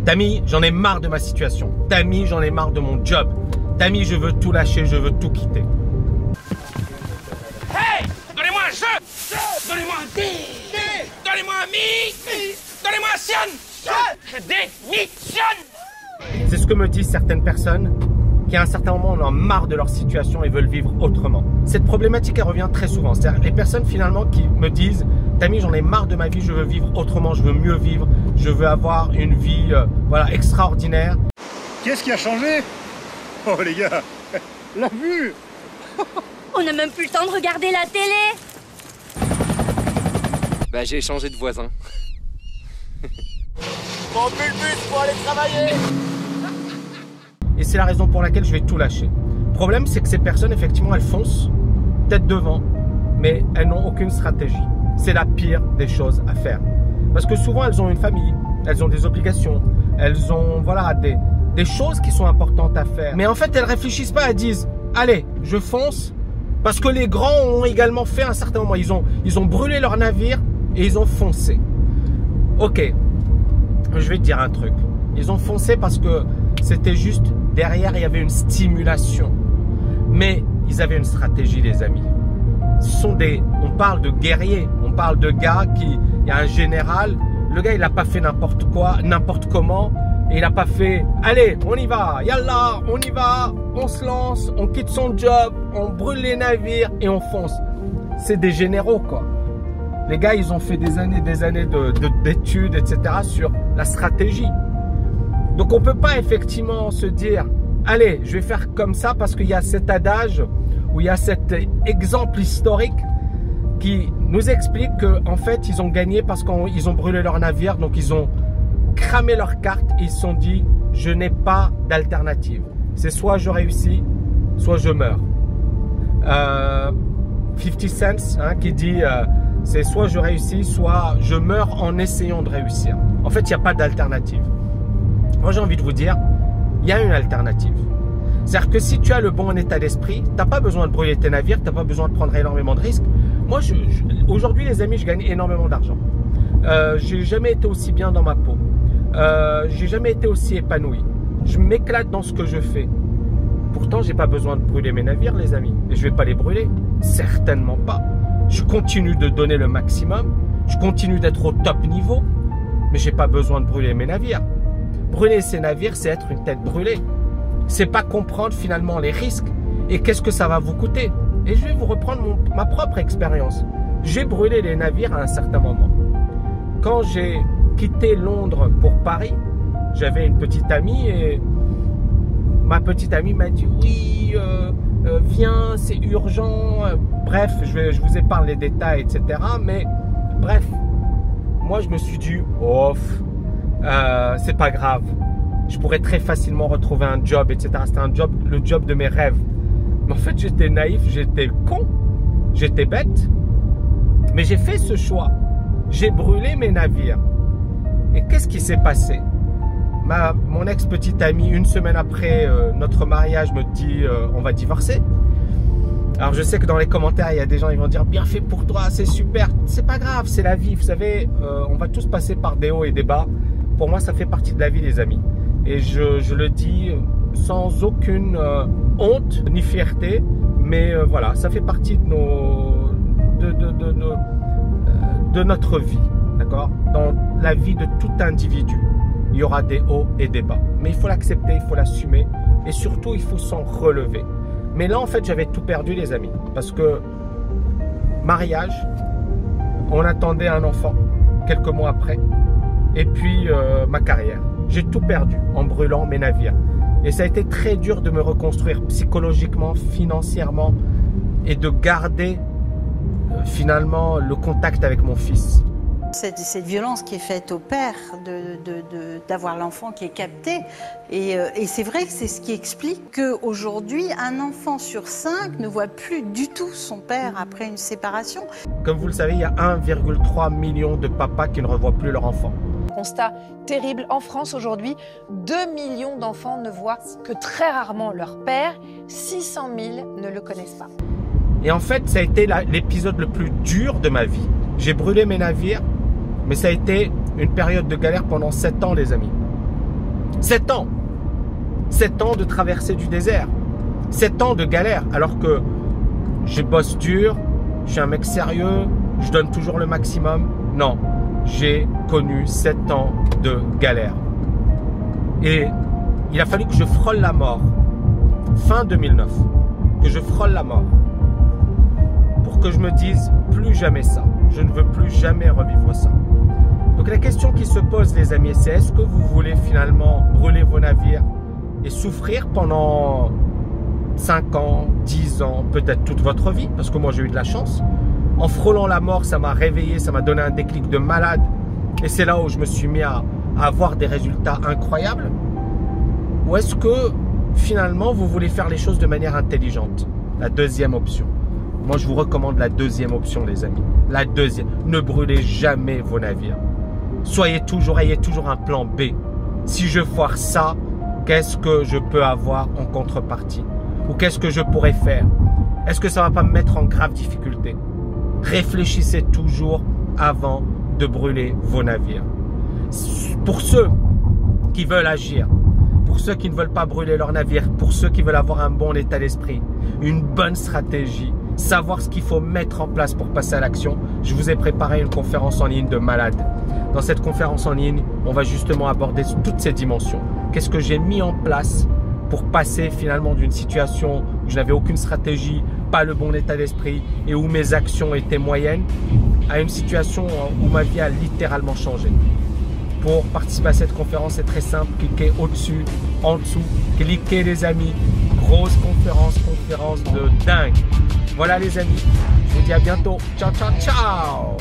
Tammy, j'en ai marre de ma situation. Tammy, j'en ai marre de mon job. Tammy, je veux tout lâcher, je veux tout quitter. Hey! Donnez-moi un jeu! Donnez-moi un dé! Donnez-moi un mi! Donnez-moi un sion! Je démissionne! C'est ce que me disent certaines personnes qui à un certain moment en ont marre de leur situation et veulent vivre autrement. Cette problématique, elle revient très souvent. C'est-à-dire les personnes finalement qui me disent « Tammy, j'en ai marre de ma vie, je veux vivre autrement, je veux mieux vivre, je veux avoir une vie voilà, extraordinaire. » Qu'est-ce qui a changé? Oh les gars, la vue! On n'a même plus le temps de regarder la télé. Bah j'ai changé de voisin. Mon plus le bus pour aller travailler! Et c'est la raison pour laquelle je vais tout lâcher. Le problème, c'est que ces personnes, effectivement, elles foncent tête devant, mais elles n'ont aucune stratégie. C'est la pire des choses à faire. Parce que souvent, elles ont une famille, elles ont des obligations, elles ont voilà, des choses qui sont importantes à faire. Mais en fait, elles ne réfléchissent pas, elles disent « Allez, je fonce ». Parce que les grands ont également fait à un certain moment. Ils ont brûlé leur navire et ils ont foncé. Ok, je vais te dire un truc. Ils ont foncé parce que c'était juste derrière, il y avait une stimulation. Mais ils avaient une stratégie, les amis. On parle de guerriers, on parle de gars il y a un général. Le gars, il n'a pas fait n'importe quoi, n'importe comment. Et il n'a pas fait, allez, on y va, yallah, on y va, on se lance, on quitte son job, on brûle les navires et on fonce. C'est des généraux, quoi. Les gars, ils ont fait des années d'études, etc. sur la stratégie. Donc, on ne peut pas effectivement se dire, allez, je vais faire comme ça parce qu'il y a cet adage ou il y a cet exemple historique qui nous explique qu'en fait, ils ont gagné parce qu'ils ont brûlé leur navire, donc ils ont cramé leurs cartes et ils se sont dit je n'ai pas d'alternative, c'est soit je réussis soit je meurs. 50 Cent qui dit c'est soit je réussis soit je meurs en essayant de réussir. En fait, il n'y a pas d'alternative. Moi, j'ai envie de vous dire, il y a une alternative. C'est-à-dire que si tu as le bon état d'esprit, tu n'as pas besoin de brûler tes navires, tu n'as pas besoin de prendre énormément de risques. Moi, aujourd'hui, les amis, je gagne énormément d'argent. J'ai jamais été aussi bien dans ma peau. J'ai jamais été aussi épanoui. Je m'éclate dans ce que je fais. Pourtant, j'ai pas besoin de brûler mes navires, les amis. Et je vais pas les brûler. Certainement pas. Je continue de donner le maximum. Je continue d'être au top niveau. Mais j'ai pas besoin de brûler mes navires. Brûler ces navires, c'est être une tête brûlée. C'est pas comprendre finalement les risques et qu'est-ce que ça va vous coûter. Et je vais vous reprendre ma propre expérience. J'ai brûlé les navires à un certain moment. Quand j'ai quitté Londres pour Paris, j'avais une petite amie et ma petite amie m'a dit oui, viens, c'est urgent. Bref, je vous épargne les détails, etc. Mais bref, moi je me suis dit, oh, c'est pas grave. Je pourrais très facilement retrouver un job, etc. C'était le job de mes rêves. Mais en fait, j'étais naïf, j'étais con, j'étais bête. Mais j'ai fait ce choix. J'ai brûlé mes navires. Et qu'est-ce qui s'est passé? Mon ex-petite amie, une semaine après notre mariage, me dit on va divorcer. Alors je sais que dans les commentaires, il y a des gens qui vont dire bien fait pour toi, c'est super. C'est pas grave, c'est la vie. Vous savez, on va tous passer par des hauts et des bas. Pour moi, ça fait partie de la vie, les amis. Et je le dis sans aucune honte ni fierté. Mais voilà, ça fait partie de notre vie. D'accord? Dans la vie de tout individu, il y aura des hauts et des bas. Mais il faut l'accepter, il faut l'assumer. Et surtout, il faut s'en relever. Mais là, en fait, j'avais tout perdu, les amis. Parce que, mariage, on attendait un enfant quelques mois après. Et puis, ma carrière. J'ai tout perdu en brûlant mes navires. Et ça a été très dur de me reconstruire psychologiquement, financièrement. Et de garder, finalement, le contact avec mon fils. Cette violence qui est faite au père, d'avoir l'enfant qui est capté. Et c'est vrai que c'est ce qui explique qu'aujourd'hui, un enfant sur 5 ne voit plus du tout son père après une séparation. Comme vous le savez, il y a 1,3 million de papas qui ne revoient plus leur enfant. Constat terrible. En France aujourd'hui, 2 millions d'enfants ne voient que très rarement leur père. 600 000 ne le connaissent pas. Et en fait, ça a été l'épisode le plus dur de ma vie. J'ai brûlé mes navires. Mais ça a été une période de galère pendant 7 ans, les amis. 7 ans. 7 ans de traversée du désert. 7 ans de galère. Alors que je bosse dur, je suis un mec sérieux, je donne toujours le maximum. Non, j'ai connu 7 ans de galère. Et il a fallu que je frôle la mort. Fin 2009. Que je frôle la mort. Pour que je me dise plus jamais ça. Je ne veux plus jamais revivre ça. Donc la question qui se pose, les amis, c'est est-ce que vous voulez finalement brûler vos navires et souffrir pendant 5 ans, 10 ans, peut-être toute votre vie, parce que moi j'ai eu de la chance. En frôlant la mort, ça m'a réveillé, ça m'a donné un déclic de malade. Et c'est là où je me suis mis à avoir des résultats incroyables. Ou est-ce que finalement vous voulez faire les choses de manière intelligente? La deuxième option. Moi je vous recommande la deuxième option, les amis. La deuxième. Ne brûlez jamais vos navires. Ayez toujours un plan B. Si je foire ça, qu'est-ce que je peux avoir en contrepartie? Ou qu'est-ce que je pourrais faire? Est-ce que ça ne va pas me mettre en grave difficulté? Réfléchissez toujours avant de brûler vos navires. Pour ceux qui veulent agir, pour ceux qui ne veulent pas brûler leur navire, pour ceux qui veulent avoir un bon état d'esprit, une bonne stratégie, savoir ce qu'il faut mettre en place pour passer à l'action, je vous ai préparé une conférence en ligne de malade. Dans cette conférence en ligne, on va justement aborder toutes ces dimensions. Qu'est-ce que j'ai mis en place pour passer finalement d'une situation où je n'avais aucune stratégie, pas le bon état d'esprit et où mes actions étaient moyennes, à une situation où ma vie a littéralement changé. Pour participer à cette conférence, c'est très simple. Cliquez au-dessus, en dessous. Cliquez les amis. Grosse conférence de dingue. Voilà les amis. Je vous dis à bientôt. Ciao, ciao, ciao.